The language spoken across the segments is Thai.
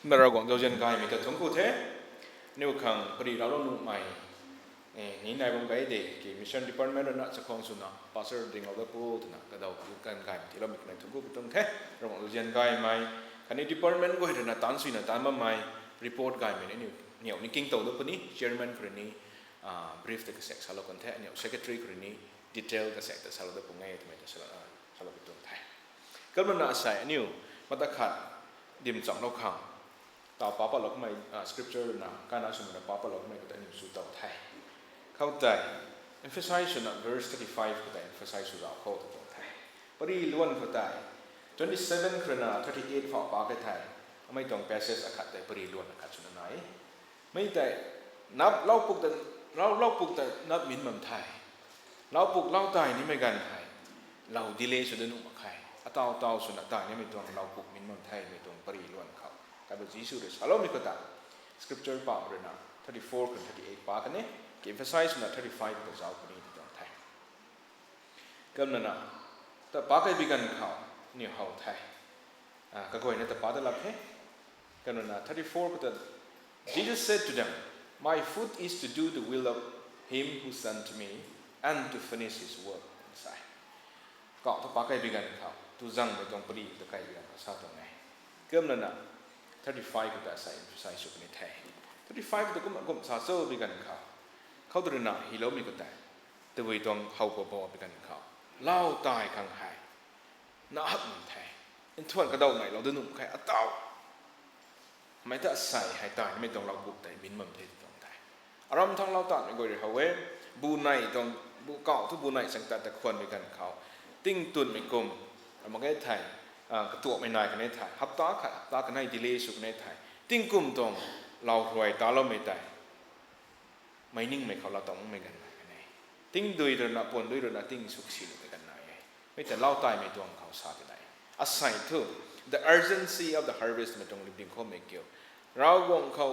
màเรากงเจ้าเจนกายมีแต่ทุ่งกูเทนิ้วขังปรีเราลงนุ่มใหม่นี่นายบงไกเด็กที่มิชชั่นดีพาร์ตเมนต์น่ะจะคงสุนัขพาสเซอร์ดิ่งเราได้พูดนะก็เราอยู่กันกายที่เรามีในทุ่งกูตรงเทเรากงเจ้าเจนกายใหม่คันนี้ดีพาร์ตเมนต์ก็เห็นนะตันสุนัขตันมาใหม่รีพอร์ตกายมีนี่เนี่ยนี่กิ้งโตตัวนี้เชอร์แมนคนนี้บรีฟเด็กเซ็กซ์เราคนเทเนี่ยเซคเรทรีคนนี้ดีเทลก็เซ็กซ์เราได้พูดง่ายทำไมจะเราไปตรงเทก็มันน่าใส่นี่มาตะขัดดิมจังเราขังต่อป้าปลอกไม่scripture นะการอ่านสมุดป้าปลอกไม่ก็ได้นิวสุดต่อไทยเข้าใจ emphasize นะ verse 35ก็ได้ emphasize สุดต่อต่อไทยปริล้วนเข้าใจ27คือนะ38ฝ่าป้าไปไทยไม่ต้อง passage อคัดแต่ปริล้วนอคัดสุดไหนไม่แต่นับเล่าปุกแต่เราปุกแต่นับมินมั่มไทยเราปุกเล่าตายนี่ไม่กันไทยเราดีเลย์สุดนุ่มใครเต่าสุดตายนี่ไม่ต้องเราปุกมินมั่มไทยไม่ต้องปริล้วนเขาการเป็นจีสุดเลยฮัลโหลมีก็ตาม scripture ป่าวเรื่องนะ34กับ38ป่าวกันเนี่ย emphasize นะ35กับเจ้าคนนี้ตรงไทยก็นั่นนะแต่ป่าวก็เป็นกันเขาเนี่ยเขาไทยก็คุยเนี่ยแต่ป่าวได้รับเหรอก็นั่นนะ34ก็แต่ Jesus said to them my food is to do the will of him who sent me and to finish his work ใช่ก็ถ้าป่าวก็เป็นกันเขาทุกอย่างไม่ต้องปรีตัวใครเป็นกันเขาทราบตรงไหนก็นั่นนะ35ก็ได้ใส่ emphasize สุดในไทย35ก็ก็สาโซ่เป็นกันเขาตัวนั้นฮิโลมีก็ได้แต่วิตองเขาพอเป็นกันเขาเล่าตายข้างหายน่าหักเหมือนไทยอินทวนกระดองไหนเราเดินหนุ่มใครเต่าไม่ถ้าใส่ให้ตายไม่ต้องเราบุกแต่บินมั่มเทตรงไทยอารมณ์ทั้งเราตัดไม่ก็เลยเขาเว้บูไนตรงบูเก่าทุกบูไนสังกัดแต่ควรเป็นกันเขาติ้งตุนไม่กลมมันก็ไทยกระตัวไม่นายกันในไทยฮับตาค่ะตากันให้ดีเลย์สุกในไทยติ้งกุมตรงเรารวยตาเราไม่ได้ไม่นิ่งไม่เขาเราต้องไม่กันไหนกันไหนติ้งดุยเดินปนดุยเดินติ้งสุกสิลไปกันไหนไม่แต่เล่าตายไม่ตรงเขาสาไปไหน aside to the urgency of the harvest ไม่ตรงริบดิ้งเขาไม่เกี่ยวเราวงเขา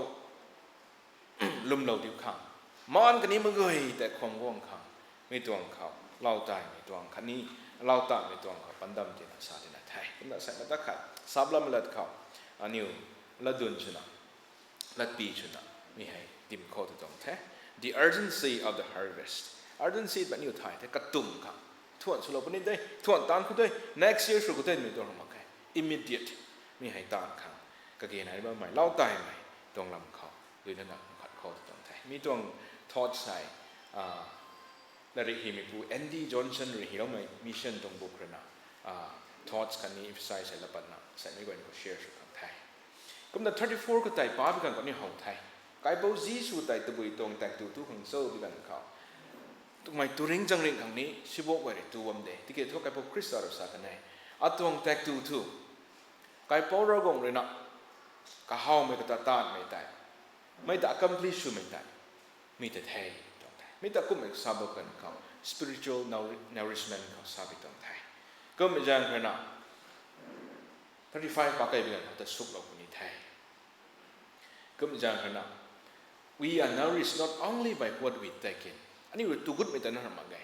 ลุ่มเราดิ้วข้างมันกันนี้มันก็แต่คงวงข้างไม่ตรงเขาเล่าตายไม่ตรงคันนี้เล่าตายไม่ตรงเขาปันดำเจนะสาไปไหนไทยคุณน่ะใส่มาตะขัดซับละมันละเขาอันนี้ละดุนชนะละปีชนะมีให้ดิมโคตรตรงแท้ the urgency of the harvest urgency แบบนี้ไทยแต่กระตุ้มครับทวนสุรบนี้ได้ทวนตานคุณได้ next year สุรคุณได้มีตัวของมันแค่ immediate มีให้ตานครับกระเกณฑ์ไหนบ้างไหมเล่าตายไหมตรงลำเขาด้วยนั่นแหละขัดโคตรตรงแท้มีตรงทอดใส่และริฮิมิปูแอนดี้จอห์นสันริฮิเราไม่มิชชั่นตรงบุคคลนะทอดกันนี้ emphasize ใส่ละปันนะใส่ไม่ก่อนก็ share สุดของไทยก็ใน34ก็ไต่ป้าไปกันก็นี่ของไทยกายเบาจีสูไต่ตะบุยตรงแต่งตัวทุกของโซ่ไปกันเขาทำไมตัวริงจังริงครั้งนี้ชิบกไว้ตัววันเดย์ที่เกิดทุกกายเบาคริสต์เราสักกันไหนอัตวงแต่งตัวทุกกายเบาเรากงเลยนะก็ห้าวไม่ก็ตาไม่ได้ไม่ได้ accomplish ไม่ได้ไม่ได้ไทยตรงไทยไม่ได้ก็ไม่ทราบกันเขา spiritual nourishment เขาทราบตรงไทยก็ไม่จังขนาด35ปากไก่เป็นเขาแต่สุกเราคนนี้ไทยก็ไม่จังขนาด we are nourished not only by what we take in อันนี้เราตุกุดไม่แต่นั่นมาไง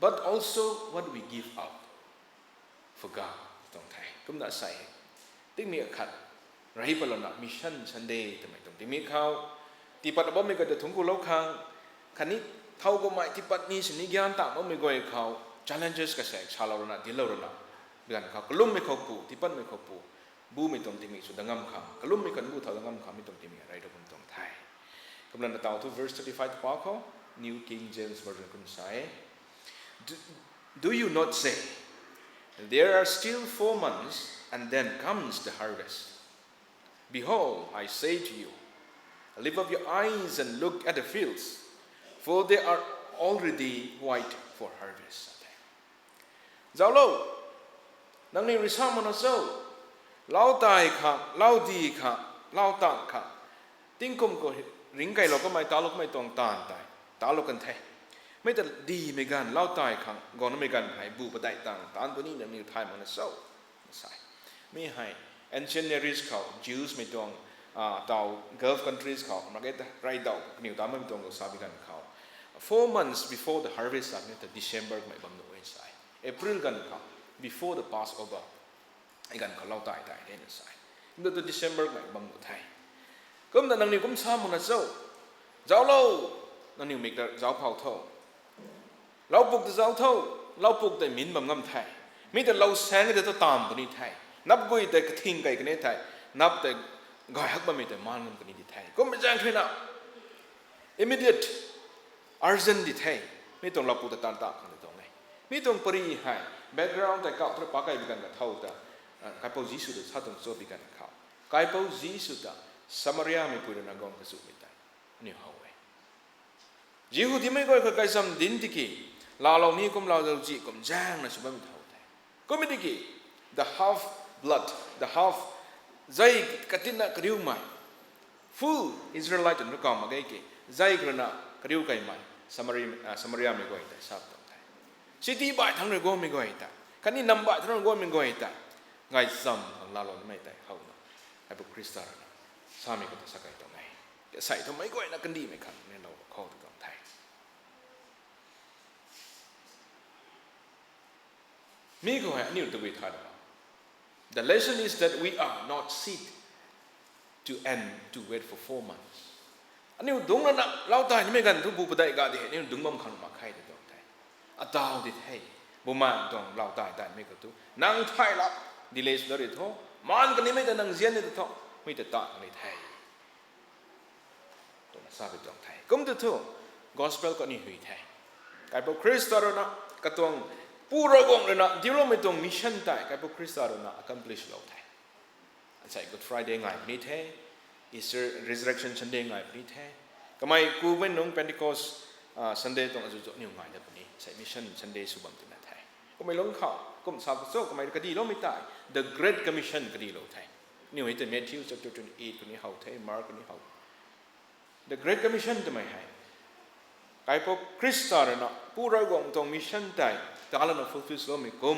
but also what we give out for God ตรงไทยก็ไม่ได้ใส่ที่มีขัดไรไปแล้วนะมิชชั่นซันเดย์ทำไมตรงที่มีเขาที่ปัตตานีไม่ก็จะทุ่งกุลาคังคันนี้เท่าก็ไม่ที่ปัตตานีสิ่งนี้ยานต่างไม่ก็เขา challenges ก็แสกชาลาโรนะดีลาโรนะเดือนเขากลุ่มไม่เขาปูที่ปั้นไม่เขาปูบูไม่ตรงที่มีสุดดังงามเขากลุ่มไม่กันบูเท่าดังงามเขาไม่ตรงที่มีอะไรตรงตรงไทยกำลังจะต่อที่ verse 35ปากเขา New King James Version คุณใส่ Do you not say there are still 4 months and then comes the harvest Behold I say to you lift up your eyes and look at the fields for they are already white for harvest เจ้าโลนังนี้ริชามันโซ่เล่าตายค่ะเล่าดีค่ะเล่าต่างค่ะติ้งกุมก็ริงไก่เราก็ไม่ตาลูกไม่ตรงตาตายตาลูกกันแท้ไม่แต่ดีไม่กันเล่าตายค่ะก่อนไม่กันหายบูปะได้ต่างตานตัวนี้เนี่ยมีไทยมันโซ่ใช่ไม่ให้ ancient Near East เขา Jews ไม่ตรงเต่า Gulf countries เขามาเก็ตไรเต่านิวตามไม่ตรงกับซาบิกันเขา4 months before the harvest เนี่ยแต่ December ไม่บังดูไอ้ใช่ April กันเขาbefore the Passover ไอ้กันเขาเล่าตายได้เนี่ยใช่ เดือนธันวาคมไงบังบุไทยก็มันนั่งนิวก็ซ้ำมันเจ้าเจ้าเรานั่งนิวมีแต่เจ้าเผาเท่าเราปลุกแต่เจ้าเท่าเราปลุกแต่มินบังงำไทยมีแต่เราแสงแต่ตัวตามตัวนี้ไทยนับกุยแต่กระทิงไก่กันนี้ไทยนับแต่ก่อยฮักบะมีแต่มันกันนี้ไทยก็ไม่จ้างใครนะ immediate urgent ดิไทยไม่ต้องเราปลุกแต่ตามกันตรงไหนไม่ต้องปริหาย background แต่เก่าที่ปากไก่บิกันกับเท่าแต่กายเป้าจีสุดถ้าต้องโจบิกันเขากายเป้าจีสุดสมาริยาไม่พูดนักกองกระสุนไม่ได้นี่เขาเองยิวที่ไม่ก่อยกับกายสัมดินที่กี่ลาเรานี้ก็เราจะจีก็จ้างนะสุภาพไม่เท่าได้ก็ไม่ได้กี่ the half blood the half ใจกตินะกระดิ่งใหม่ full Israelite นักกองมาไกลกี่ใจกระนะกระดิ่งไก่ใหม่สมาริยาไม่ก่อยได้ทราบตรงได้สิทธิบ่ายทั้งเรื่องก็ไม่ก่อยได้คันนี้นำบ่ายทั้งเรื่องก็ไม่ก่อยได้ไงซ้ำของลาเราไม่ได้เขาเนาะไอ้พวกคริสต์นะสามีก็จะสักไงตรงไหนใส่ทำไมก่อยนะกันดีไหมครับเนี่ยเราเข้าตรงไทยมีก็ให้อันนี้ตัววิธีนะ The lesson is that we are not seek to end to wait for 4 months อันนี้ดุงแล้วนะเราตายนี่ไม่กันทุกบุปผาการเดียนี่ดุงมั่งขันมาใครตรงไทยอัตาวดิไทยบุมาตรงเราตายไม่กันทุกนั่งไทยละดีเลยสุดเลยท้อมันกันนี่ไม่แต่นั่งเสียนี่ท้อไม่แต่ตาในไทยตัวนั้นทราบไปตรงไทยก็ไม่ท้อ gospel ก็นี่หุยไทยกลายเป็นคริสต์แล้วนะก็ต้องปูรกงเลยนะที่เราไม่ต้องมิชชั่นไทยกลายเป็นคริสต์แล้วนะ accomplish เราไทยใช่ Good Friday ไงนี่ไทย Easter Resurrection Sunday ไงนี่ไทยก็ไม่กูไม่น้อง Pentecost Sunday ตรงจุดนี้ไงเดี๋ยวนี้ใช่ Mission Sunday สุบัมตุนไทยก็ไม่ลงข่าวก็ไม่ทราบโซ่ก็ไม่คดีเราไม่ตาย The Great Commission คดีเราไทยนี่เห็นแต่ Matthew chapter 28คนนี้เขาไทย Mark คนนี้เขา The Great Commission ทำไมให้กลายเป็นคริสต์แล้วนะผู้เรากงตรงมิชชั่นไทยแต่เราเนี่ย fulfill เราไม่กุ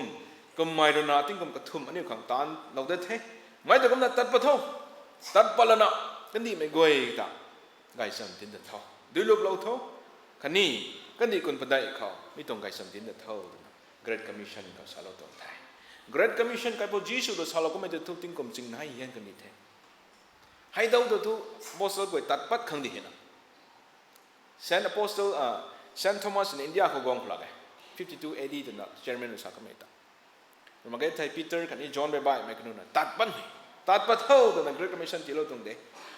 มไม่โดนนาติ้งกุมกระทุ่มอันนี้ขังตานเราได้เท่ไม่แต่กุมนั้นตัดปะท้องตัดปะละนะกันดีไม่กวยตาไก่สัมตินเดท้อดูลูกเราท้อคันนี้กันดีคนปะได้เขาไม่ต้องไก่สัมตินเดท้อ Great Commission เขาสาเราตรงไทย Great Commission กลายเป็นยิสุเราสาเราก็ไม่ได้ทุกติ้งกุมจริงให้ยังกันนี่เท่ให้เราตัวบอสเรากวยตัดปัดขังดีเห็นSaint Apostle Saint Thomas in India เขากองพลัง52 AD ตัวนั้น German อุตสาหกรรมต่างๆมาเกิดไทย Peter กันนี่ John ไปไม่กันนู่นตัดปั้นตัดปั้นเท่าตัวนั้น Great Commission ที่เราตรงเด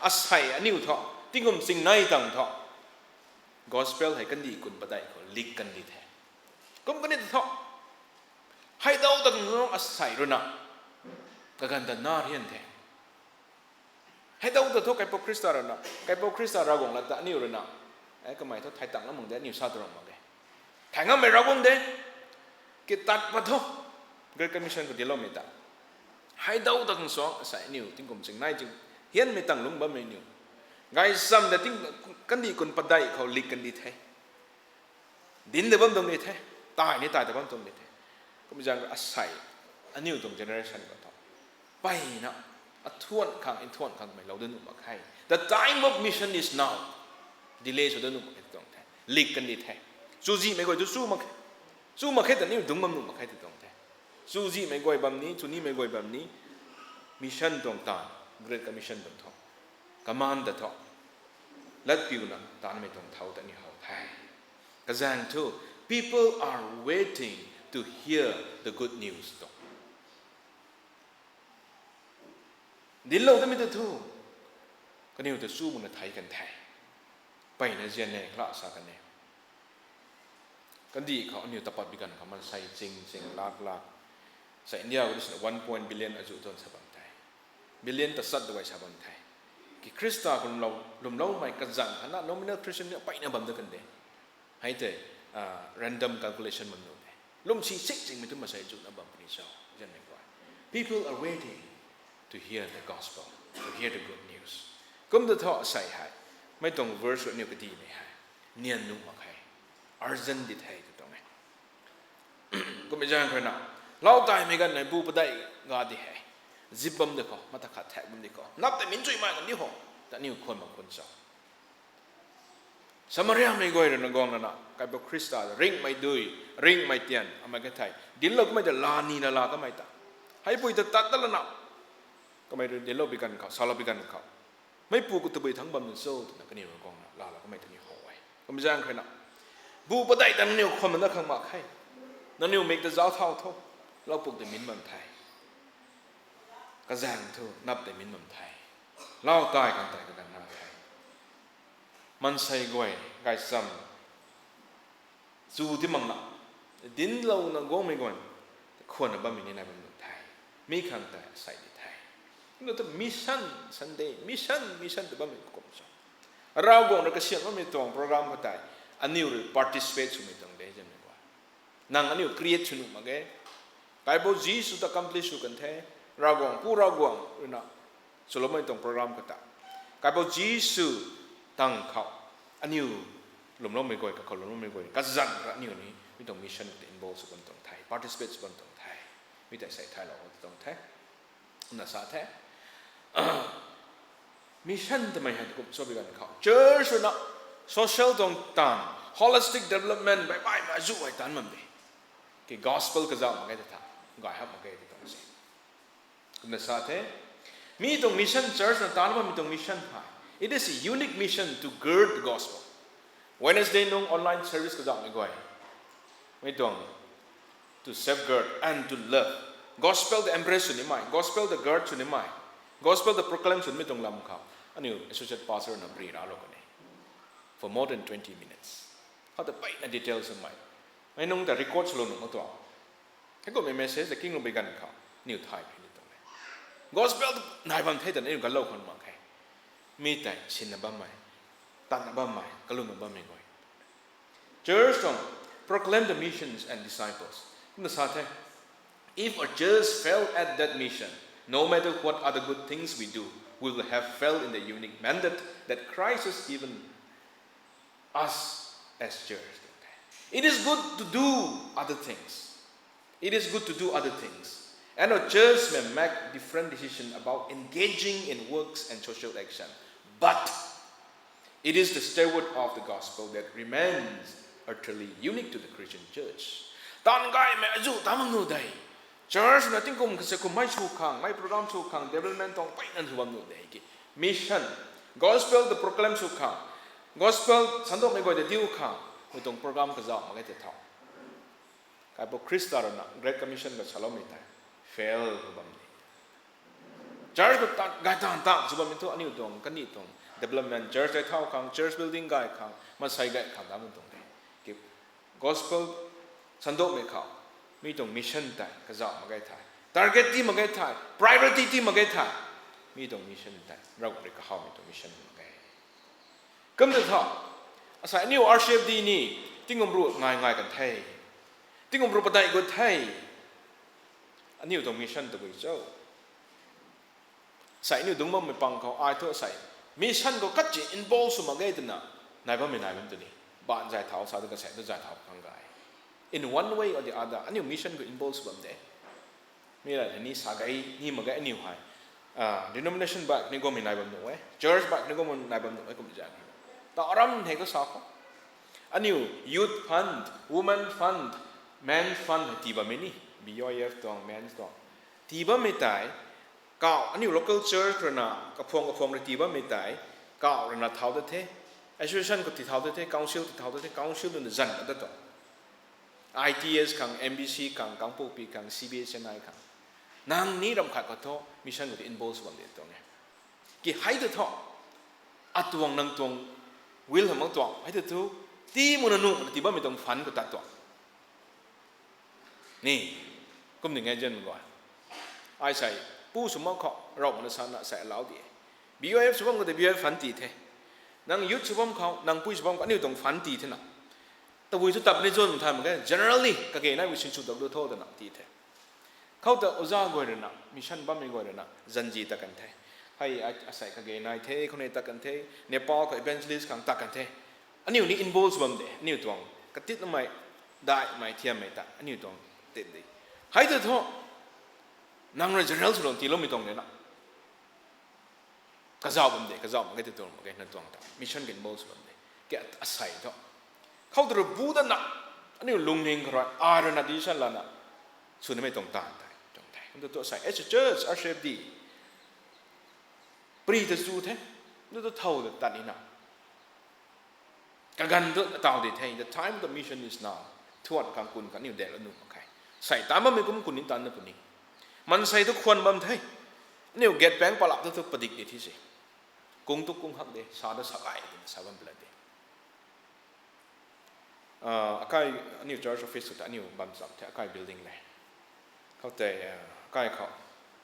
อาศัยอันนี้ท่อที่กุมสิ่งไหนต่างท่อ Gospel ให้กันดีกุนปะได้เขาลิกกันดีแท้กุมกันนี่ท่อให้เราตั้งน้องอาศัยรู้นะกันแต่น่าเรียนแท้ให้เราตั้งท่อไก่พวกคริสต์เรานะไก่พวกคริสต์เรากงละแต่นี่รู้นะไอ้ก็หมายถึงไทยต่างแล้วมึงเดี๋ยวนิวซาตรงมาเลยไทยงั้นไม่รักมึงเด้กิตัดปะทุเกิดการมิชชั่นก็เดี๋ยวเราไม่ตัดให้ดาวตั้งสองใส่นิวทิ้งกลมจึงไหนจึงเฮียนไม่ตั้งลุงบ่ไม่นิวไงซ้ำแต่ทิ้งกันดีคนปัดได้เขาลิกกันดีแท้ดินเดี๋ยวบ่ตรงนี้แท้ตายนี่ตายแต่บ่ตรงนี้แท้ก็ไม่จังอาศัยอันนิวตรงเจเนอเรชันก็ต่อไปนะทวนข้างอินทวนข้างไม่เราเดินออกมาใคร The time of mission is now delay สุดนุ่มมาตรงแท้ลิกกันดีแท้ซูจีไม่ก่อยจะสู้มาแค่แต่นี่ดุงมันนุ่มมาแค่ตรงแท้ซูจีไม่ก่อยแบบนี้ซูนี่ไม่ก่อยแบบนี้มิชชั่นตรงตา Great Commission ตรงท้องกำมันแต่ท้องลัดผิวนะตาไม่ตรงเท้าแต่นี่เขาแท้กระแสงทู people are waiting to hear the good news ตรงดินเราแต่ไม่ได้ทูก็นี่จะสู้มันไทยกันแท้ไปในเจียนเนี่ยคลาสกันเนี่ยกันดีเขาอันนี้ตะปัดบิกันเขามันใส่จริงลากใส่อินเดียก็ได้1 billion อาจุต้นชาวบ้านไทย billion ตัดสัตว์ด้วยชาวบ้านไทยที่คริสต์คนเราลุมเราไม่กระจังขนาด nominal Christian เนี่ยไปในบัมเดกันเด้ให้แต่ random calculation มันนู่นเลยลุมชี้จริงไม่ต้องมาใส่จุดนะบัมนี่เจ้าเจียนเนี่ยว่า people are waiting to hear the gospel to hear the good news ก็มันจะทอดใส่ให้ไม่ต้อง verse นี้ก็ดีไหมฮะเนียนนุ่มมากให้ urgent ดีไทยก็ต้องไหมก็ไม่ใช่ขนาดเราตายไม่กันในบูปได้งาดีให้จิบบัมเด็กเขามาตะขัดแทบบัมเด็กเขานับแต่มินจุยมากันนี่หงแต่นี่คนบางคนเจ้าสมัยไม่ก่อยเรื่องกองนั่นนะกลายเป็นคริสต์ริงไม่ดุยริงไม่เตียนอะไรกันไทยดินเราก็ไม่จะลานีนาลาก็ไม่ตัดให้ปุยตัดตะละนะ ก็ไม่เดี๋ยวเราไปกันเขาสาวเราไปกันเขาไม่ปูกุตบุยทั้งบำรุงโซ่แต่ก็นี่เรากองเราก็ไม่ถึงหัวไว้ก็ไม่จ้างใครนะบูปะได้แต่นั่นเนี่ยคนมันนักขังมากให้นั่นเนี่ย make the เจ้าเท่าทบเราปลูกแต่มิ้นมันไทยก็แจ้งทั่วนับแต่มิ้นมันไทยเราตายกันแต่กันนาไทยมันใส่กวยไก่ซ้ำจู่ที่มังนะดินเราหนังกงไม่กวนควรจะบ้ามีในบำรุงไทยมีขังแต่ใส่ในไทยนี่ตัวมิชชั่นซันเดย์มิชชั่นแต่บ้ามีกลมจังเรากงเราก็เชื่อว่ามีตัวโปรแกรมก็ได้อันนี้เรา participate สุดไม่ต้องได้ยังไงวะนั่งอันนี้เรา create ชุนุมาเก้ไก่บอกจีสุด accomplish กันแท้เรากงผู้เรากงนะสุดแล้วไม่ต้องโปรแกรมก็ได้ไก่บอกจีสุตั้งเขาอันนี้หลุมล้มไม่ก่อยกับเขาหลุมล้มไม่ก่อยก็จัดอันนี้ไม่ต้อง mission แต่ involve สุดบนตรงไทย participate สุดบนตรงไทยไม่แต่ใส่ไทยเราตรงไทยน่าสาแท้mission ทำไมให้ทุกคนชอบกันเขา church นะ social ตรงตัน holistic development ไปมาจู่ไอ้ตันมันดิที่ gospel ก็จะมาไงที่ท่าก็ให้มาไงที่ตรงนี้คุณน่าสาแท้มีตรง mission church นะตันมันมีตรง mission ให้ it is a unique mission to gird the gospel Wednesday น้อง online service ก็จะไม่ก่อยไม่ต้อง to safeguard and to love gospel the embrace สุดนี่ไหม gospel the gird สุดนี่ไหมGospel the proclaim สุดไม่ต้องลำเขาอันนี้ associate pastor นะบรีราโลกันเลย for more than 20 minutes เขาจะไปใน details สมัยไม่น้องแต่ record สโลนุ่งมาตัวให้ก็มี message แต่กิ้งลงไปกันเขานิวไทยนี่ตรงนี้ Gospel นายบังเทศแต่นี่กันเล่าคนมาแค่มีแต่ชินบ้าใหม่ตันบ้าใหม่กลุ่มบ้าไม่ก่อย Church ต้อง proclaim the missions and disciples คุณจะทราบไหม if a church fail at that mission,No matter what other good things we do, we will have failed in the unique mandate that Christ has given us as church. It is good to do other things. It is good to do other things. And our church may make different decisions about engaging in works and social action. But it is the steward of the gospel that remains utterly unique to the Christian church. Church นะที่กุมคือกุมไม่ชูขังไม่โปรแกรมชูขัง development ต้องไปนั่นคือวันนู้นเลยกี่ mission gospel the proclaim ชูขัง gospel ฉันต้องไม่ก่อยแต่ดิวขังไม่ต้องโปรแกรมก็จะมาแค่เท่าการบอกคริสต์เรานะ Great Commission ก็ฉลองไม่ได้ fail คือแบบนี้ church ก็ตั้งกายตั้งสุบะมินทุอันนี้ตรงกันนี่ตรง development church ได้เท่าขัง church building กายขังมาใส่กายขังได้มันตรงนี้กี่ gospel ฉันต้องไม่เข้ามีตรง mission แต่ก็จะมาไกลถ่าย target ที่มาไกลถ่าย priority ที่มาไกลถ่ายมีตรง mission แต่เราเรียกเขามีตรง mission มาไกลก็ไม่ต้องอาศัยนิว RCF ดีนี่ที่งมรู้ง่ายกันไทยที่งมรู้ปฏิบัติไทยอันนี้ตรง mission ตัวเจ้าใส่นิวตรงมันไม่ปังเขาอายทั่วใส่ mission ก็กัดจี involve สมัยตัวน่ะนายบ้านไม่นายบ้านตัวนี้บ้านใจเท้าสาวตัวก็ใส่ตัวใจเท้าข้างกายIn one way or the other, any mission go involves them there. Mira, ni sagai ni magai ni hai. Denomination back ni go min naibam no church back ni go min naibam no ko bijak. Ta aram he ko sako. Aniu youth fund, women fund, men fund tiba meni. BOF tong men's tong. Tiba metai ka aniu local church rena ka phong re tiba metai ka rena thau de the. Association ko ti thau de the, council ti thau de the, council no zan da to. ITS ขัง MBC ขังกังปูปีขัง CBS นายขังนางนี้รำขาดก็ท้อมิชชั่นก็ที่ involve บางเรื่องตรงนี้กี่ให้ตัวท้ออัตวงนังตวงวิลล์ของตัวให้ตัวทุที่มุนนุ่มที่บ้านไม่ต้องฝันก็ตัดตัวนี่ก็หนึ่งไงเจนก่อนไอ้ใส่ผู้สมมติเขาเรามันสานใส่เหล้าดี BOF สมมติก็แต่ BOF ฝันตีเท่นางยุทธสมมติเขานางผู้สมมติก็นี่ต้องฝันตีเท่านั้นแต่วิสุทธิ์ในส่วนของทางมันก็ generally ก็เกี่ยนวิสุทธิ์ตัวโทษนะที่เท่เขาแต่อุตสาหกรรมนะมิชชั่นบ้านไม่ก่อนนะจันจีตะกันเท่ให้อาศัยก็เกี่ยนเท่คนนี้ตะกันเท่เนปาลกับ evangelist ขังตะกันเท่อันนี้นี่ involve บ้างเด้นี่ตัวงกติดไม่ได้ไม่เทียมไม่ตะอันนี้ตัวงติดดีให้ตัวท้อนางเร general ส่วนที่เราไม่ต้องเลยนะก็จะบ้างเด้ก็จะไม่ได้ตัวมันก็นั่นตัวงต่างมิชชั่นก็ involve บ้างเด้แกอาศัยท้อเขาตัวบูดนะอันนี้ลุงเฮงครอยอาร์นาดิฉันละนะส่วนนี้ไม่ต้องตามได้ตรงไหนมันตัวใส่ church RCFD ปรีจะสู้เท่นี่ตัวเท่าแต่ตัดนี่นะกันตัวเท่าเท่ the time of the mission is now ทวดกังกุนกันนี่เด็กแล้วหนุ่มโอเคใส่ตามมันไม่กุ้มกุนนิตันนะปุ่นนี้มันใส่ทุกคนบัมเท่นี่เก็ตแบงค์ปลับตัวประดิษฐ์ที่สิกุ้งตุกกุ้งหักเดสาดสกายสาบันเปล่าเดอาคายนี่ church office สุดอันนี้บัมซับที่อาคาย building เลยเขาแต่อาคายเขา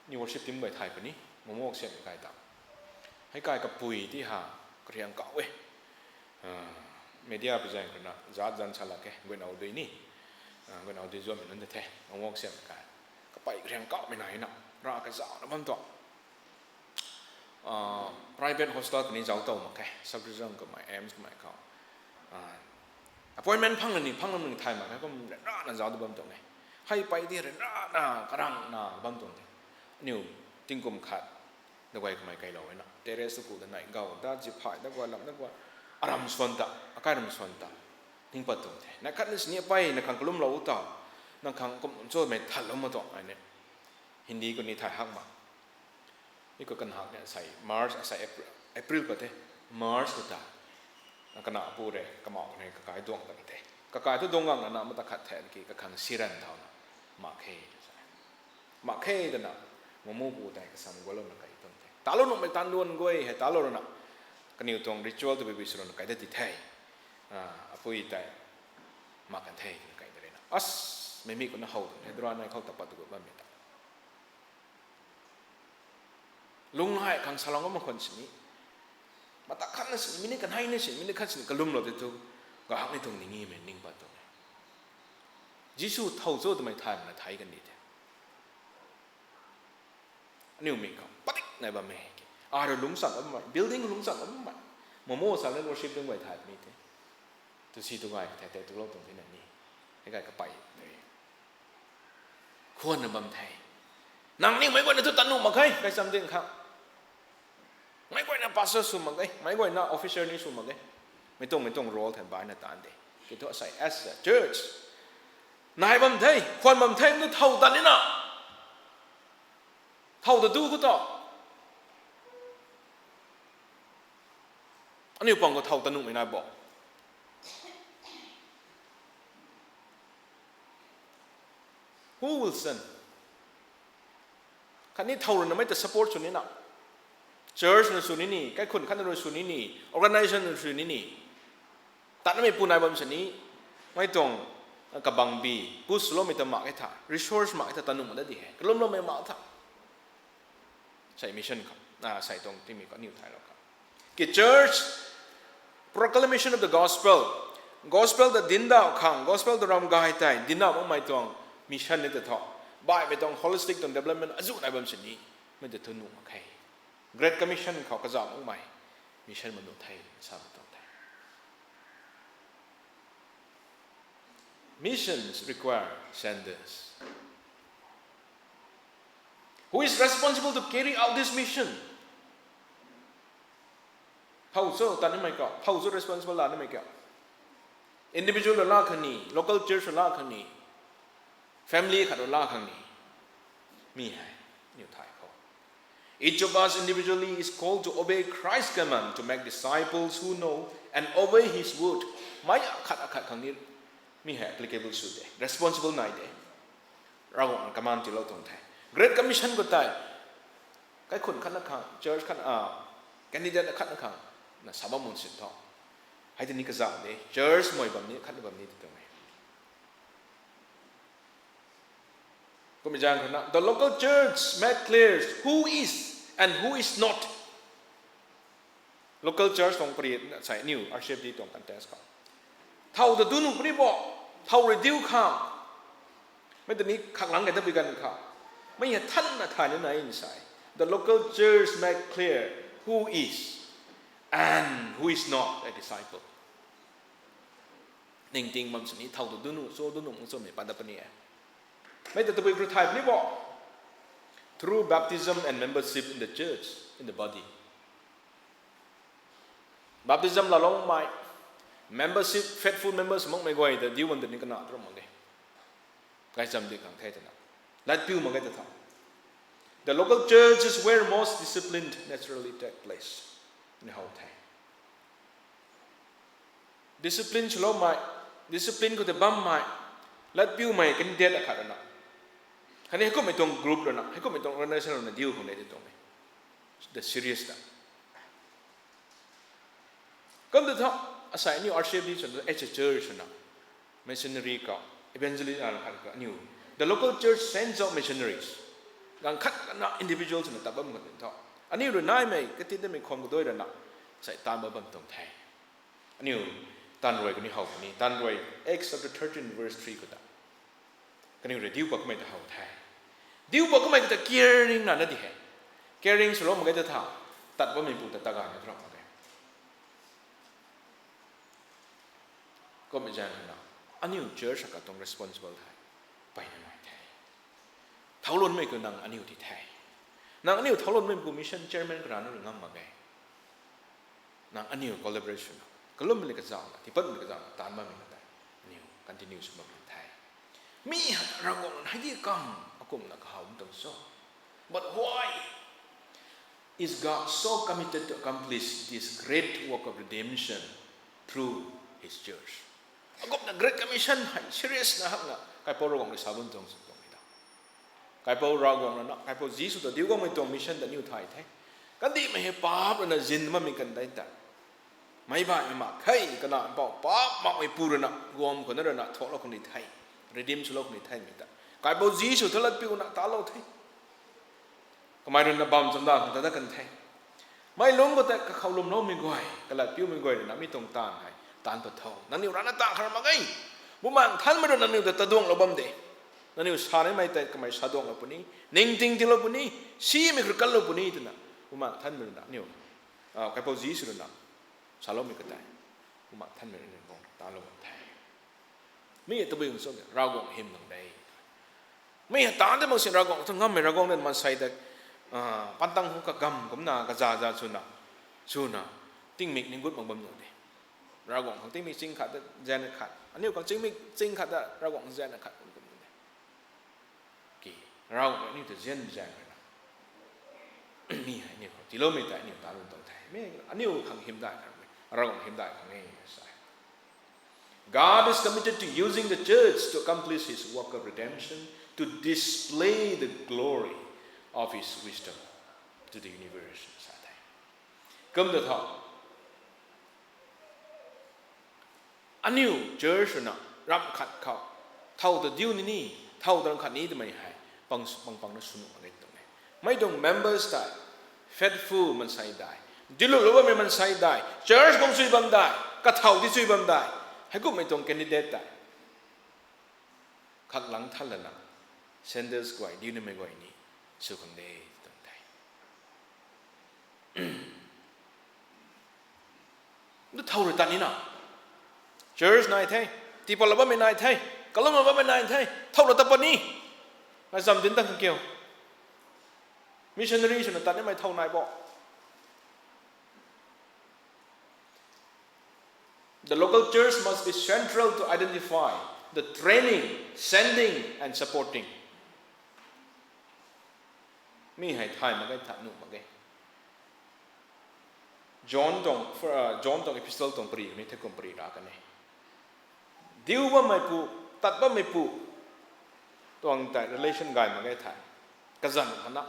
นี่ worship team ไปไทยปุ่นนี้มโมกเสียงอาคายตามให้กายกับปุยที่หากระเทียงเก่าเว้ยเมียไปแจ้งกันนะจัดจันทร์ฉลาดแกเว้นเอาด้วยนี่เว้นเอาด้วยส่วนนั้นแท้มามองเสียงกันก็ไปกระเทียงเก่าไม่ไหนนะรากระสาวนะบ้างตัวprivate hostel คนนี้เจ้าโตมาแกสักเรื่องก็ไม่แอมส์ก็ไม่เขาappointment พังหนึ่งไทยมาแค่ก็ร้านนั้นเจ้าตัวบ้างตัวไงให้ไปที่ร้านน่ะกระรังน่ะบ้างตัวเนี่ยนิวติ้งกุมขัดนักไว้ก็ไม่ไกลเราไว้นะเทเรสกูดันไหนเก่าด้านจิบหายนักว่าลำนักว่าอารามสวนตาอาการมันสวนตาทิ้งประตูเนี่ยนักขัดนี่สิ่งไปนักขังกลุ่มเราอุตส่าห์นักขังก็มันช่วยไม่ทันแล้วมาต่อไอ้เนี่ยฮินดีก็นี่ถ่ายหักมานี่ก็กันหักเนี่ยใส่ March ใส่ April ก็เท่ March ก็ตาขณะพูดเลยก็มองในกระายดวงตั้งเท่กระายทุกดวงนั้นนะมันตะขัดแทนกี่กระขังซีรันเท่านั้นมาเคแต่น่ะมูพูดแต่ก็สามกุลนั่นก็อีกต้นเท่ตาลุนไม่ตันดวนก้อยให้ตาลุนน่ะก็นิวตรง ritual ตัวเบบี้สุรนก็ได้ติดเท่พูดแต่มากันเท่ก็ได้นะอัสไม่มีคนน่ะเขาให้ดราในเขาตัดปัดตัวบ้านไม่ตัดลุงให้ขังสลองก็มาคนสิ่งนี้มาตักขันนั่นสิ่งมินิกันให้นั่นสิ่งมินิขันสิ่งกลุ่มเราติดตัวก็หักในตรงนี้เหมือนนิ่งปัดตัวยิสุเท่าโซ่ทำไมไทยมันไทยกันดีเท่นิวมีเขาปฏิในบ้านเมย์เราลุงสั่งแล้วมั้ย building ลุงสั่งแล้วมั้ยโมสั่งเล่น worship ด้วยไทยมีเท่ตัวซีตัวไงแต่ตัวโลกตรงที่ไหนนี่ให้ไกลก็ไปควรในบ้านไทยนางนี่ไม่ควรในทุกตันนุ่มมาใครใครจำได้ครับไม่ควรนะ pastor สุ่มมาไงไม่ควรนะ officer นี่สุ่มมาไงไม่ต้อง role แทนบ้านนั่นตามเด็กคือตัวใส่ as a church นายบัมเทยคนบัมเทยมันเท่าตันนี่นะเท่าตัวดูก็ต่ออันนี้ปองก็เท่าตันนุ่มไม่น่าบอก who will send คันนี้เท่านั้นไม่แต่ support ส่วนนี้นะ church ในส่วนนี้นี่ใกล้คนขั้นในส่วนนี้นี่ organization ในส่วนนี้นี่แต่นั่นไม่ปูนายบำเสนี้ไม่ตรงกับบางบีผู้สโลไม่ต้องมาให้ท่า resource มาให้ท่าตันนุ่มได้ดีก็ล้มไม่มาท่าใส่ mission ครับใส่ตรงที่มีก็นิวไทยแล้วครับกิจ church proclamation of the gospel แต่ดินดาวขัง gospel ตัวรำกายใจดินดาวไม่ตรง mission นี่แต่ท่าบ่ายไม่ต้อง holistic ต้อง development อาจุนายบำเสนี้ไม่แต่ตัวนุ่มโอเค great commission เขากระจายออกมา mission มนุษย์ไทยสามตัวไทย missions require senders who is responsible to carry out this mission เผ่าโซ่ตอนนี้ไม่ก็เผ่าโซ่ responsible ตอนนี้ไม่ก็ individual ละคนนี้ local church ละคนนี้ family ขัดละคนนี้มีให้นิวไทยเขา each of us individually is called to obey Christ's command to make disciples who know and obey His word ไม่ขัดคนนี้มีให้ applicable สุดเลย responsible ไหนเด้เราอ่านคำมันที่เราต้องทำ Great Commission ก็ได้ใครคนขัดนักข่าว church ขัดcandidate ขัดนักข่าวน่ะสาบมุนสิทธิ์ท้อให้ที่นี่ก็จะเด้ church มวยแบบนี้ขัดแบบนี้ตรงไหนก็มีอย่างคนนั้น The local church made clear who is and who is not local church ต้องเปลี่ยนใส่ new RCF ดีตรงกันแต่ก็เท่าแต่ดูหนุ่มคนนี้บอกเท่า reduce ข้าวไม่แต่นี้ข้างหลังกันต้องไปกันข้าวไม่เห็นท่านนะท่านนี่ไหนใส่ The local church made clear who is and who is not a disciple จริงๆมันสิ่งนี้เท่าแต่ดูหนุ่มโซ่ดูหนุ่มโซ่ไม่ปันตะปนีไม่แต่ตัวไปกระทายนี่บอก through baptism and membership in the church in the body baptism เราลงมา membership faithful members มั่งไม่ก่อยแต่ดิวันเดือนนี้ก็น่าตรงมั้งเลยใครจำดีขังแท้จะน่ะและพิวมันก็จะทำ The local church is where most discipline naturally take place in the whole thing. Discipline shalom mai, discipline ko te bam mai, let piu mai kan dia dak khadana. Kani ko mai tong group na, ko mai tong organization na deal ko ne tong. The serious da. Kam the tha asai new RCF ni church na. Missionary ka, evangelist ka new. The local church sends out missionaries. Gang khat na individuals na tabam ko tha. Ani ru nai mai ka tin mai khom ko doi na. Sai tam ba bam tong thai. Ani tan roi ko ni hau ni tan roi Acts chapter 13 verse 3 ko ta. Kani ru diu ba ko mai ta hau thai. Diu ba ko mai ta caring na di hai. Caring solo mo ga ta tha. Tat ba mai pu ta ta ga ni thra ma. Ko mai jan na. Ani church ka tong responsible thai. Pai na mai thai. Thau lon mai ko nang ani ti thai. Nang ani thau lon mai ko mission chairman ka na ngam ma ga. Nang ani collaboration. Kalau mereka jalan, tiba mereka jalan, tanpa mereka new continue sebab thai. Mi rangon hadi kam, aku nak kau tentang so. But why is God so committed to accomplish this great work of redemption through His church? Aku nak great commission, serious na hak na. Kau pun rangon sabun tentang so. Kau pun rangon na, kau pun Jesus tu dia kau mai tentang mission dan new thai thai. Kan di mai pap na jin ma mi kan dai ta. Mai ba ma khai kana ba pa ma mai purana gom ko na na thok lo ko ni thai redeem chu lo ko ni thai mi ta kai bo ji su thalat pi na ta lo thai kamai ron na bam cham da ta kan thai mai long ko ta ka khau lom no mi goi kalat pi mi goi na mi tong tan hai tan pa thau nan ni rana ta khar ma gai bu mang than ma ron nan ni ta dong lo bam de nan ni sa ne mai ta kamai sa dong lo puni ning ting ti lo puni si mi khur kal lo puni ta na bu mang than ma ron na ni kai bo ji su na Salom mi katai, umatท่านไม่ได้บอกตาลงไทยไม่ตัวเป็นส่วนเรากงหิมตรงใดไม่ตาแต่บางสิ่งเรากงทั้งงั้มไม่เรากงนั้นมันใส่แต่ปันตังหุกกำกำนากระจาจาชุนะติ้งมิกนิ่งกุดบางบางอย่างเดียเรากงของติ้งมิกจริงขัดแต่เจนขัดอันนี้ของจริงมิกจริงขัดแต่เรากงเจนขัดกี่เรากงนี่แต่เจนเลยนะนี่ไอ้นี่ที่เราไม่ได้นี่ตาลงตรงไทยไม่อันนี้ขังหิมได้God is committed to using the church to accomplish His work of redemption, to display the glory of His wisdom to the universe. Come to talk. A new church na ram khat khao, thâu the deal ni, thâu the khat ni the mai hai, pang na sunu ma to ne. Mai dong members tai, faithful man sai dai. Dilu lo ba man sai dai, church bang sui bam dai, ka thau di sui bam dai. Hai ko mai tong candidate dai. Khat lang thal la senders ko ai diu ne mai ko ai ni, su khang de tong dai. Nu thau ri tan ni na. Church nai thai, people lo ba mai nai thai, kalom ba mai nai thai, thau lo ta pa ni. Mai sam din tang kêu. Missionary na tan ni mai thau nai bo. The local church must be central to identify the training, sending, and supporting. Mi hai thai ma gai tha nu ma gai. John tong epistle tong pri mi the kom pri ra ka ne. Diu ba mai pu, tat ba mai pu. Tong ta relation gai ma gai thai. Ka zan khana.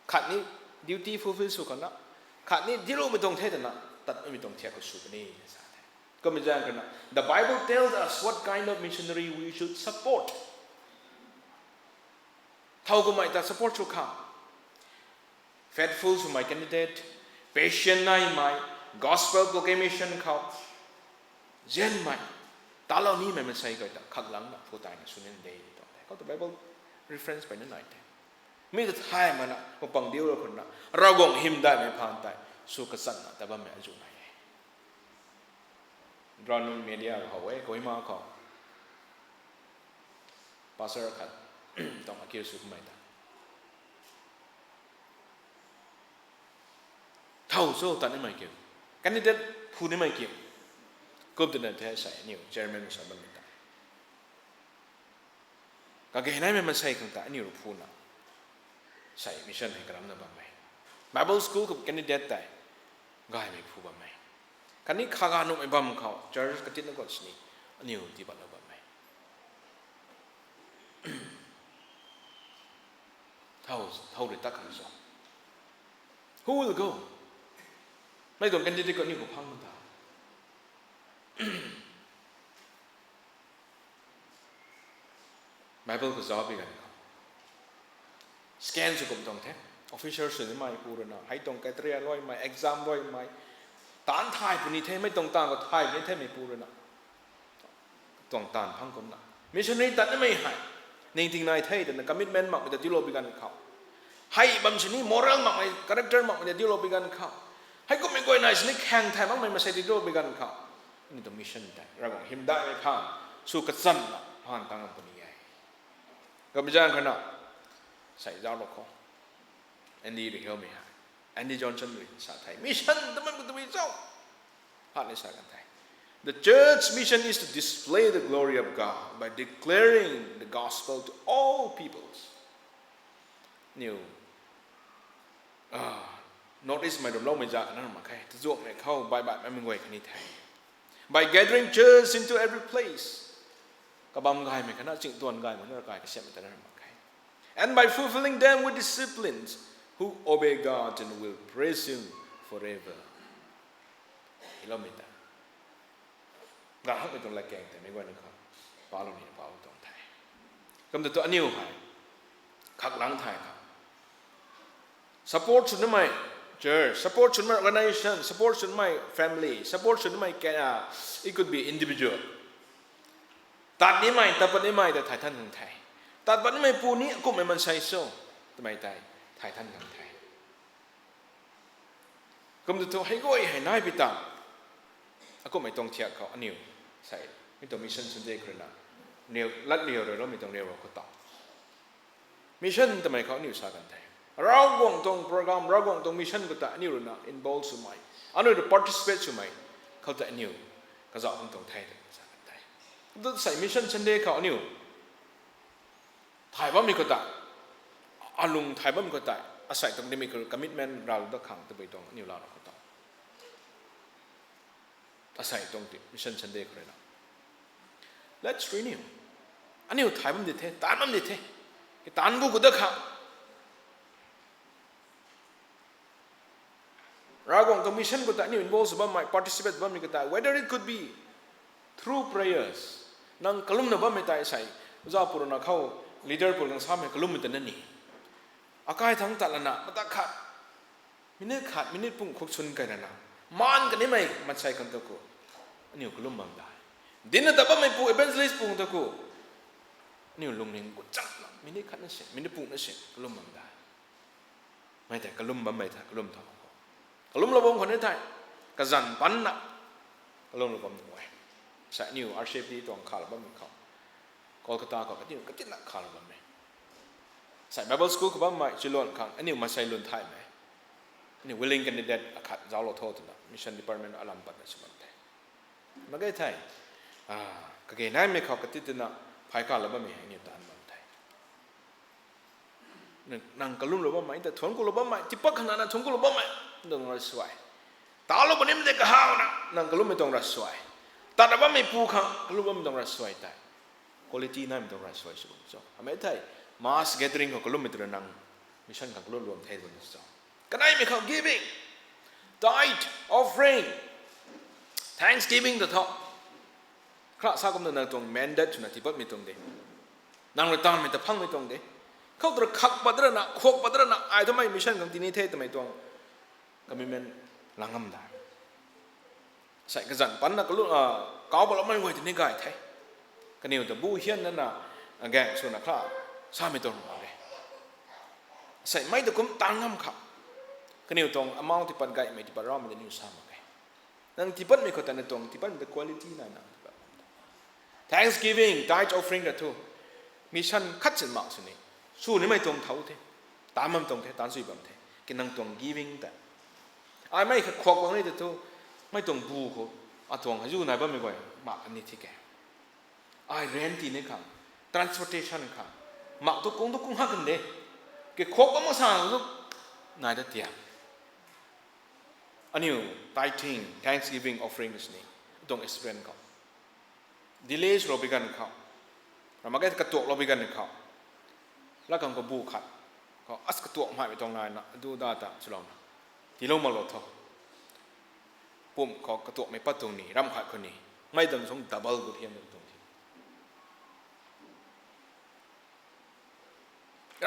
Khat ni duty fulfill su khana. Khat ni dilu mi tong the na, tat mi tong thia ko su ni. The Bible tells us what kind of missionary we should support. Thau ko mai ta support chu kha. Faithful to my candidate, patient nai mai, gospel proclamation khao. Zen mai, ta lo ni mai man sai ko ta khak lang na phu tai na sunen dei to. Ko the Bible reference by na nai te. Mi the thai ma na ko pang diu ro khon na. Ra gong him dai mai phan tai. Su ka san na ta ba me aju nai. Running media Hawaii, Koima call. Pastor cut. Don't accuse you, my dad. Thou so done in my kill. Candidate who in my kill. Go to the test, I knew, German was a minute. Again, I remember saying that I knew Puna. ใส่มิชชั่นให้กระลำนะบ้างไหม Bible School กับกันนี่เด็ดแต่ง่ายไม่พูดบ้างไหมกันนี้ข้าการนุ่มไอ้บ้ามเขาเจอร์กติดนักกอดสิอันนี้ที่บ้านเราบ้างไหมเท่าหรือตักขันสอง Who will go ไม่ต้องกันที่ก็นี่ก็พังมันตาBible ก็สอบไปกันสแกนสุกุมตรงแท้ official สื่อไม่พูดนะให้ตรงแกเตรียมไว้ไหม exam ไว้ไหมตานถ่ายปุ่นเทไม่ตรงตานก็ถ่ายนี่เทไม่พูดนะตรงตานพังกันนะมิชชันนี้ตัดไม่ให้ในจริงนายเทแต่ commitment มักมันจะดิโลบิกันเขาให้บัญชีนี้ moral มักมัน character มักมันจะดิโลบิกันเขาให้ก็ไม่ก่อยนายชนิดแข่งไทยมักมันมาใช้ดิโลบิกันเขานี่ตัวมิชชันได้เราบอกหิมได้ไม่พังสู้กับสั้นนะผ่านทางปุ่นใหญ่ก็ไม่ใช่ขนาดใส่เจ้าหลอกเขาแอนดี้หรือเฮลไม่หายแอนดี้จอห์นสันหรือสาไทยมิชชั่นแต่มันก็ต้องมีเจ้าพาในสากันไทย The church mission is to display the glory of God by declaring the gospel to all peoples. New notice ไม่ดมเล่าไม่จากนั่นมาใครจะจบไม่เข้าใบไม่มึงไว้คันนี้ไทย By gathering church into every place กับบางกายไม่ขนาดจึงตัวกายเหมือนกายกับเสียมันแต่นั่นมาใคร And by fulfilling them with disciplines who obey God and will praise Him forever. เราไม่ได้เราไม่ต้องละแกงแต่ไม่ว่านะครับป้าเราเนี่ยป้าต้องไทยคำตัวนิ้วหายขักหลังไทยครับ support ชุดนั้นไหม church support ชุดนั้น organization support ชุดนั้นไหม family support ชุดนั้นไหมแกit could be individual ตัดนี้ไหมตัดปันนี้ไหมแต่ไทยท่านทางไทยตัดปันนี้ไหมปูนี้ก็ไม่มันใช่โซ่ทำไมไทยท่านทางไทยคำตัวให้ก็ให้นายพิตาก็ไม่ต้องเทียบเขาอันนี้ใส่ไม่ต้องมิชชั่นสุดเด็ดเลยนะเนี่ยลัดเดียวเลยเราไม่ต้องเรียกเราก็ต่อมิชชั่นทำไมเขาอันนี้สากันไทยเรากวางตรงโปรแกรมเรากวางตรงมิชชั่นก็ต่ออันนี้เลยนะ involve สุดไหมอันนี้เรา participate สุดไหมเขาจะอันนี้ก็จะอันตรงไทยสากันไทยต้องใส่มิชชั่นสุดเด็ดเขาอันนี้ไทยบ้างมีก็ต่ออาลุงไทยบ้างมีก็ต่ออาศัยตรงนี้มี commitment เราต้องขังตัวไปตรงอันนี้เราก็ต่ออาศัยตรงที่มิชชั่นชันเดย์เลยนะ Let's renew อันนี้ถ่ายมันดีเท่ตานมันดีเท่ตานกูก็ได้ค่ะเรากองตัวมิชชั่นก็ได้นี่ involves บ้างไหม participate บ้างมีก็ได้ whether it could be through prayers นั่งกลุ่มนะบ้างไม่ได้ใส่เจ้าปุโรนะเข้า leader ปุโรนะสามให้กลุ่มมันแต่นั่นนี่อากาศทั้งตัดละนะมันตัดขาดมินิขาดมินิปุ่งคุกชนกันนะมันกันนี่ไหมมันใช้กันตัวกูอันนี้ก็ลุ่มบางได้ดินน่ะแต่ว่าไม่ปุ่งเอเวนซ์ลิสปุ่งตัวกูนี่ลุงหนึ่งกูจังละมินิขาดนั่นเสียมินิปุ่งนั่นเสียก็ลุ่มบางได้ไม่แต่ก็ลุ่มบางไม่ได้ก็ลุ่มทองก็ลุ่มระบมคนนี้ได้ก็จันปันนะก็ลุ่มระบมหน่วยใส่นิว RCF ที่ตรงขาลบ้างมีเขากอลกตาก็นิวก็ติดหนักขาลบ้างไหมใส่ Bible School ก็บ้างไหมชิลอนขังอันนี้มาใส่ลุนไทยไหมนี่ willing candidate ขัดเจ้าเราโทษนะ Mission Department อลัมปัดนะสมัยไทยมาใกล้ไทยก็เกณฑ์นั้นไม่เขากติดนะภายการเราไม่ให้เนี่ยตานบางไทยนั่งกลุ่มเราบ้างไหมแต่ทนกูเราบ้างไหมที่ปักขนาดนั้นทนกูเราบ้างไหมต้องรัสวยตาเราบ้านนี้ไม่ได้กระหาวนะนั่งกลุ่มไม่ต้องรัสวยตาเราบ้านไม่ปูขังกลุ่มไม่ต้องรัสวยแต่ quality นั้นไม่ต้องรัสวยสุดจ้ะทำไมไทย mass gathering ของกลุ่มไม่ต้องนั่ง mission ของกลุ่มรวมไทยบนนี้จ้ะก็ได้ไม่เขา giving tithe offering thanksgiving ตัวท้อคราสากำลังนั่งตรง mandate นะที่ปัดไม่ตรงเดนั่งรถตามไม่แต่พังไม่ตรงเดเขาตัวขักปัดระนะขวกปัดระนะไอ้ทำไมมิชชั่นของที่นี่เท่ทำไมตรงก็ไม่เป็นหลังกำได้ใส่กระสันปันนะก็รู้ก้าวบอลไม่ไหวที่นี่ก็ไอ้ไทยก็เนี่ยแต่บูเฮียนนั่นนะแกส่วนนักข่าวสาไม่ตรงเลยใส่ไม่แต่ก็ต่างงำขับก็เนี่ยตรง amount ที่ปันไก่ไม่ที่ปันรอมมันจะนิ่งสามไงนั่งที่ปันไม่ก็แต่ในตรงที่ปันเป็น quality นั่นนะ Thanksgiving tithe offering กันทุกมิชชั่นคัดสินมากสุดนี่สู้นี่ไม่ตรงเท่าเท่ตามมันตรงเท่ตามสุดแบบเท่กินนั่งตรง giving แต่ไอ้ไม่ขวบวันนี้แต่ทุกไม่ตรงบูเขาตรงอยู่ไหนบ้างไม่ก่อยมากอันนี้ที่แกไอ้ rent นี่ครับ transportation ครับมากทุกคงหักกันเด้แก cái khóc bấm sang lúc ngày đó tiệm anh yêu tithing Thanksgiving offering này tông experienceเขา delays เราไปกันเขาเรามาแค่กระตุกเราไปกันเขาแล้วกันก็บูขัดเขาอัสกระตุกหายไปตรงไหนนะดูดาตาสุลองที่เรามาหลดเขาปุ่มเขากระตุกไม่ปัดตรงนี้รำขัดคนนี้ไม่ต้องส่งดับเบิลกุเทียนตรงที่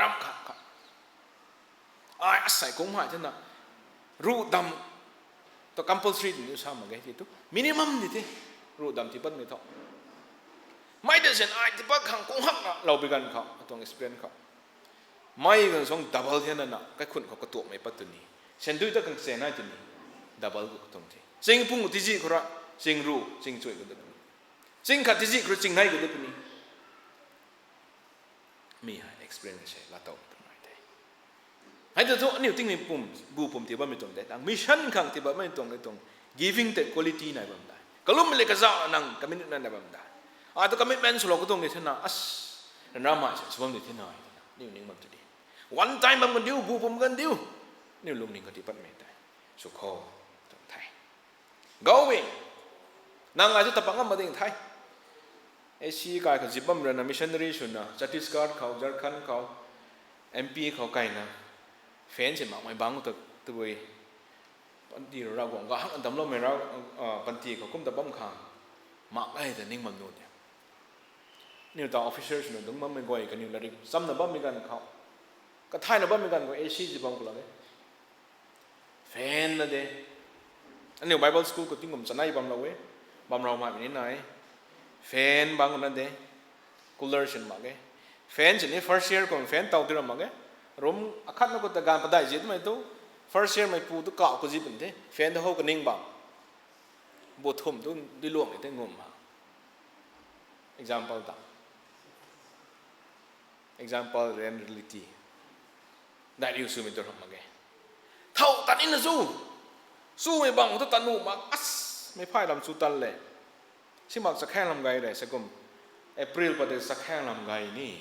รำขัดเขาไอ้อาศัยกงหายท่านน่ะรู้ดำตัว compulsory นี่ซ้ำมาไงที่ตัว minimum นี่ที่รู้ดำที่ปัดไม่ท้อไม่ได้เช่นไอ้ที่ปัดขังกงหักนะเราไปกันเขาตรง experience เขาไม่กันส่งดับเบิลเท่านั้นนะก็คุณเขากระตุกไม่ปัดตัวนี้เช่นด้วยตัวกันเซน่าตัวนี้ดับเบิลกุตรงที่สิ่งพุ่งที่จีกระสิ่งรู้สิ่งช่วยกันตัวนี้สิ่งขัดที่จีกระสิ่งไหนกันตัวนี้มีให้ experience ใช่ละตัวตรงไหนได้ให้ตัวนี้ติ้งในปุ่มบูปุ่มที่บ้านไม่ตรงได้ต่างมิชชั่นขังที่บ้านไม่ตรงได้ตรง giving แต่ quality ไหนบ้างได้ก็รู้ไม่เลยก็จะนั่งก็ไม่นั่นได้บ้างได้ตัว commitment สุดเราก็ตรงนี้เท่านั้นนั่นรามาใช่สมมติที่ไหนนี่นิ่งมันจะดี one time บางคนเดียวบูปุ่มกันเดียวนี่ลุงนิ่งก็ที่บ้านไม่ได้สุขโขตรงไทย going นั่งอาจจะตะปังกันมาถึงไทยเอชีกายเขาจิบบัมเรนนะมิชชันนารีชุนนะจัตติสการ์เขาจาร์คันเขา MP เขาไกนะแฟนเช่นมากไม่บางตัวปันตีเรากวางก็หักอันดำล้อไม่เราปันตีเขาคุ้มตะบัมข้างมากไอ้แต่นิ่งมันนู่นเนี่ยนี่ตาออฟฟิเชอร์ชุนต้องมันไม่ก่อยกันนี่ละดิซ้ำนะบัมมีกันเขาก็ไทยนะบัมมีกันก็เอชีจิบบัมกูละเลยแฟนนะเด้อันนี้ไบเบิลสคูลก็ติ้งผมสนายบัมเราเว้ยบัมเรามาแบบนี้ไหนแฟนบางคนนั่นเด้กูเลอร์ฉันมาเก้แฟนฉันนี่ first year ก่อนแฟนเต่าที่เรามาเก้รวมอาคัดนักกุตการประดายจิตไม่ตู้ first year ไม่พูดตุกเก่าก็จิตเป็นเด้แฟนที่เขาก็นิ่งบังบททุ่มตู้ดิลวงนี่เด้งงมา example ต่าง example reality ได้ดิวซูมิตัวเรามาเก้เท่าตันอินนะสู้ไม่บังถ้าตันหนูมาอัสไม่พ่ายลำสู้ตันเลยชิมักสักแข้งลำไกเลยสักกุมเอพริลประเดี๋ยวสักแข้งลำไกนี่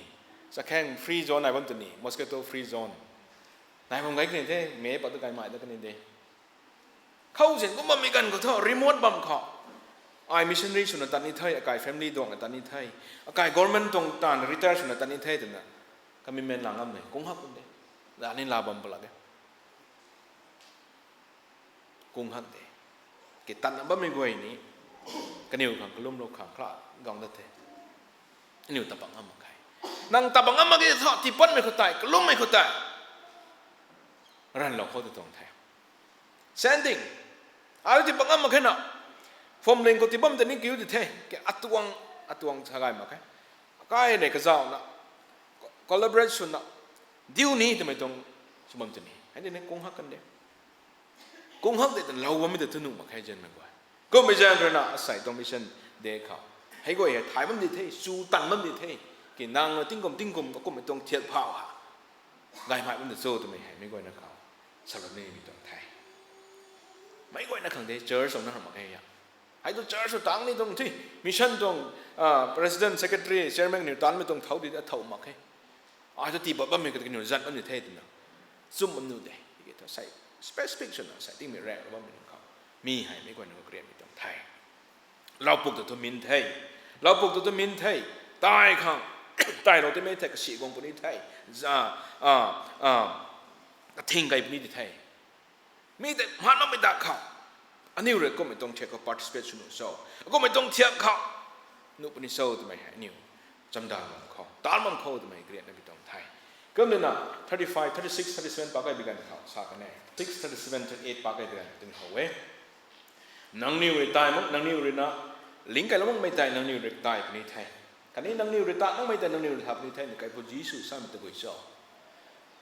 สักแข้งฟรีโซนไหนบ้างตัวนี้มอสกิโตฟรีโซนไหนบ้างไงกันเนี่ยเมย์ปัตตุไกใหม่ตัวกันนี่เข้าเสร็จก็มามีกันก็เท่ารีโมทบัมเขาไอมิชชันรีสุนัตันนี่ไทยอากาศแฟมิลี่ดวงตันนี่ไทยอากาศกอร์เมนต์ตรงตันรีทายสุนัตันนี่ไทยตัวนั้นก็มีเมนหลังอันไหนกุ้งหักคนเดียวแล้วนี่ลาบัมเปล่าเนี่ยกุ้งหักเดียวกิตันอันบ้าไม่กวยนี่กันนิวขังกลุ่มโลกขังคลาดองดัดเทนิวตะบังอามาไงนั่งตะบังอามากี่ทอดที่ปั้นไม่เข้าใจกลุ่มไม่เข้าใจรันเราเข้าตัวตรงไทย sending อะไรที่บังอามาแค่น่ะฟอร์มเล่นก็ที่บ้านแต่นี่กิ้วที่เทแกอัตวงสกายมาแค่ก็ไอ้เนี่ยก็จะเอานะ collaboration นะดิวนี้ทำไมตรงสมบัตินี้ไอ้เนี่ยกงฮักกันเดียวกงฮักเด็ดแต่เราว่าไม่ได้ทุนมาแค่เจนมันกว่าก็ไม่ใช่เรื่องน่ะใส่ตรงมิชชั่นเด็กเขาให้ก็อย่าถ่ายมันดีเท่สู้ตันมันดีเท่กินนางติ้งกลมก็ไม่ต้องเทียบเผาฮะไงหมายมันจะโซ่ตัวไม่ให้ไม่ก็นักเขาสำหรับนี่มีตรงไทยไม่ก็นักขังเด็กเจอสมนักทำมาแค่ยังให้ตัวเจอสุดตังนี่ตรงที่มิชชั่นตรงpresident secretary chairman นี่ตันไม่ตรงเท่าดีแต่เท่ามาแค่อาจจะตีแบบไม่ก็กินอยู่จัดมันดีเท่ตัวนั้นซุ่มมันนู่นเด็กใส่ specific ชนะใส่ติ้งมีแรงว่ามันเขามีให้ไม่ก็นักเรียนมีตรงไทยเราปลุกตัวมินไทยเราปลุกตัวมินไทยตายข้างตายเราที่ไม่ไทยก็สีกองปุ่นไทยก็ทิ้งไก่ปุ่นไทยมีแต่หันมาไม่ด่าเขาอันนี้เราก็ไม่ต้องเช็คกับ participation โซ่ก็ไม่ต้องเทียบเขานุปุ่นโซ่ตัวไม่ให้นิวจำได้มันเขาตามมันเขาตัวไม่เรียนในปีตรงไทยก็เลยนะ35 36 37ปากไก่บิกันเขาสากันแน่6 37 38ปากไก่บิกันถึงเขาเว้นังนิวริตายมั้งนังนิวรินะลิงก์กันแล้วมั้งไม่ตายนังนิวริตายปุ่นไทยกันนี้นังนิวริตายนังไม่ตายนังนิวริทับปุ่นไทยนี่ใครพูดยิสุสามตัวกุยโซ่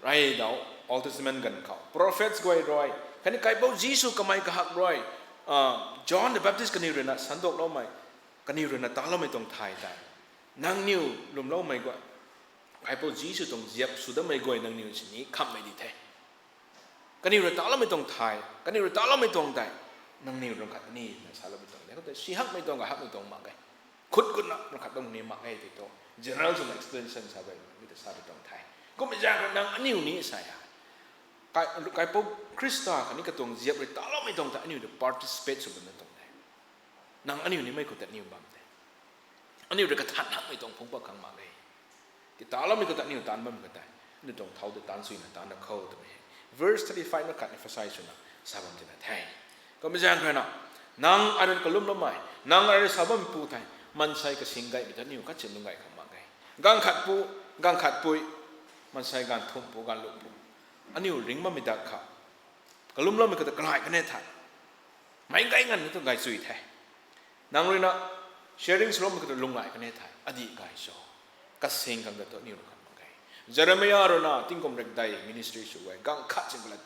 ไรเดา Old Testament กันเขา prophets ก็ไอ้รอยกันนี้ใครพูดยิสุก็ไม่ก็หักรอยJohn the Baptist กันนิวรินะสันโดกเราไม่กันนิวรินะตาเราไม่ต้องไทยแต่นังนิวลุมเราไม่ก็ใครพูดยิสุต้องเจ็บสุดไม่ก็ไอ้นังนิวชนิดคำไม่ดีแท้กันนิวริตาเราไม่ต้องไทยกันนิวริตาเราไม่ต้องไทยนังนิวรองขัดนี่นะสารไม่ต้องแล้วก็แต่สีหักไม่ต้องกับหักไม่ต้องมากไงคุดนะรองขัดตรงนี้มากไงที่ตัว general extension สารไม่ได้สารไม่ต้องไทย ก็ไม่ยากนังอันนี้นี่ใช่กายพวกคริสต์อันนี้ก็ต้องเจียบเลยตาเราไม่ต้องแต่อันนี้เดี๋ยว participate ส่วนนั้นตรงไหนนังอันนี้ไม่ควรแต่นิ้วบังเลยอันนี้เดี๋ยวกระทันหักไม่ต้องพุ่งปักขังมาเลยที่ตาเราไม่ควรแต่นิ้วตานบังก็ได้นี่ต้องเท้าแต่ตานสุยนะตานนักเข้าตัวนี้ verse 35นักขัด emphasize ส่วนนั้นสาบันจะได้ก็ไม่ยากเลยนะนังอันนั้นก็ลุ่มละไม่นังอะไรสาบันปูไทยมันใส่กระสิงไก่ไม่ได้นิ้วก็เจ็บลงไก่ขังมาไก่กังขัดปุยมันใส่การทุ่มปูการลุกปูอันนี้ริงมันไม่ดักขับกลุ่มเราไม่ก็จะกลายกันแน่ทันไม่ไกลงั้นต้องไกลสุยแท้นางเลยนะ sharing สโลมันก็จะลงไหลกันแน่ทันอดีตไกลโซ่กัสเซงกันก็ตัวนี้เราขับมาไกลเจอร์เมียร์เรานะทิ้งกรมเด็กได้ ministry ช่วยกังขัดสิ่งกันละ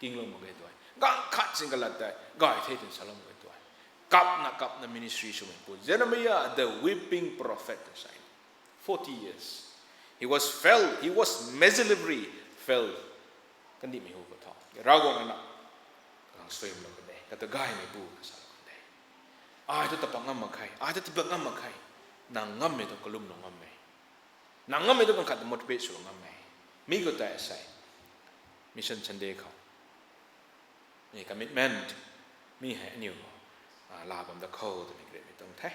ทิ้งลงมาไกลตัวกังขัดสิ่งกันละได้ไกลเท่ถึงสโลมาไกลตัวกับนะ ministry ช่วยปุ๊บเจอร์เมียร์ the weeping prophet ใช่ 40 years he was miserably filledกันดิไม่หูก็ท้องเราก็งั้นนะกำลังสวยมันกันได้ก็ตัวง่ายไม่ปูก็สารกันได้ตัวตะปังงั้มมาใครตัวตะปังงั้มมาใครนางงั้มไม่ต้องกลุ่มนางงั้มไม่นางงั้มไม่ต้องขัด motivate ส่วนงั้มไม่มีก็แต่ใส่ mission ชันเดย์เขามี commitment มีให้นิวลาบัมตะเข้าตัวนี้ไม่ต้องแท้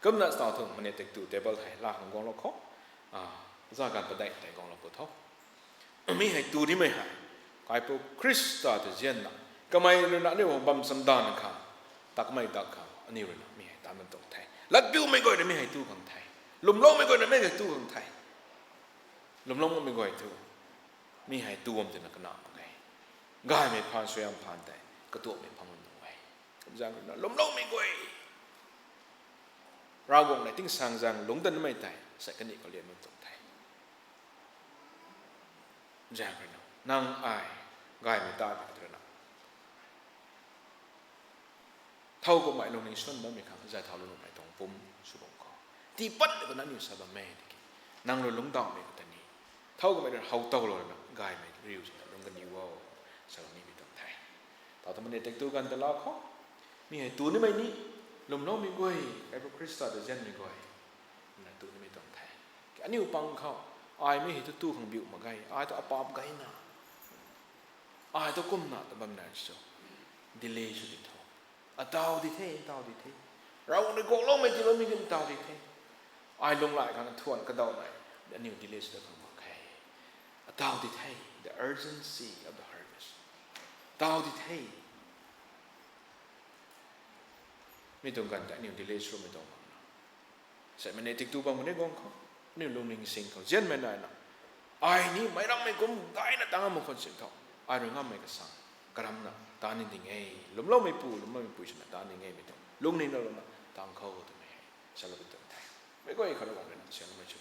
ก็มันต่อถึงมันเนี่ยติดตัว table ไทยลาของกองเราเขาภาษาการประดิษฐ์แต่กองเราปวดท้องมีให้ตัวที่ไม่หายกายพวกคริสต์ตัวเจนนะก็ไม่รู้นะนี่ว่าบัมสันดานนะครับตักไม่ตักเขาอันนี้รู้นะมีให้ตามมันตรงไทยลัดบิวไม่ก่อยได้ไม่ให้ตู้ของไทยลุมล้มไม่ก่อยได้ไม่ให้ตู้ของไทยลุมล้มไม่ก่อยตู้มีให้ตู้มันจะนักหนาไงง่ายไม่ผ่านสวยผ่านแต่ก็ตัวไม่พังมันไว้ก็จะรู้นะลุมล้มไม่ก่อยเราวงในทิ้งสังจังหลงตันไม่ไต่ใส่กันนี่ก็เรียนมันตรงไทยจะรู้นะนางอายง่ายไม่ตายไปเลยนะเท่ากับไม่ลงในส่วนนั้นไม่ครับจะเท่าลงในตรงปุ่มสุบงคอที่ปั้นก็นั่นอยู่สบายไม่ดีนางลงดาวไม่ก็แต่นี้เท่ากับไม่ได้เท่าเต่าเลยนะง่ายไม่ริ้วสิลงกันอยู่ว่าสารนี้ไม่ตรงไทยต่อทำไมเนี่ยแต่งตัวกันแต่ละข้อมีไอ้ตัวนี้ไม่นี่ลมน้องมีก้อยไอ้พวกคริสต์เดเจนมีก้อยนั่นตัวนี้ไม่ตรงไทยอันนี้อุปังเขาอายไม่เห็นตัวของบิวมาไงอายตัวอปอบไงนะตัวก้มหน้าตัวบังหน้าโซ่ดีเลย์สุดที่ท้องดาวดิเท่เราในกองลงไม่ที่เรามีกันดาวดิเท่ลงหลายครั้งทวนก็ดาวไหนอันนี้ดีเลย์สุดของมาไงดาวดิเท่ the urgency of the harvest ดาวดิเท่ไม่ตรงกันแต่นี่ดีเลย์สุดไม่ตรงกันใส่มันในติ๊กตูบังมันได้กองเขานี่ลงในสิ่งเขาเจนไม่ได้นะนี่ไม่รับไม่ก้มได้นะตั้งมันคนสิ่งเขาเรื่องไม่กระสังกระทำนะตานี่ดิ่งไงล้มล้มไม่ปูชนะตานี่ไงไม่ต้องลุงนี่เราละตั้งเขาตัวไม่ให้สารพัดตัวไทยไม่ก็ไอ้เขาเราบอกเลยนะเสียงไม่ช่วย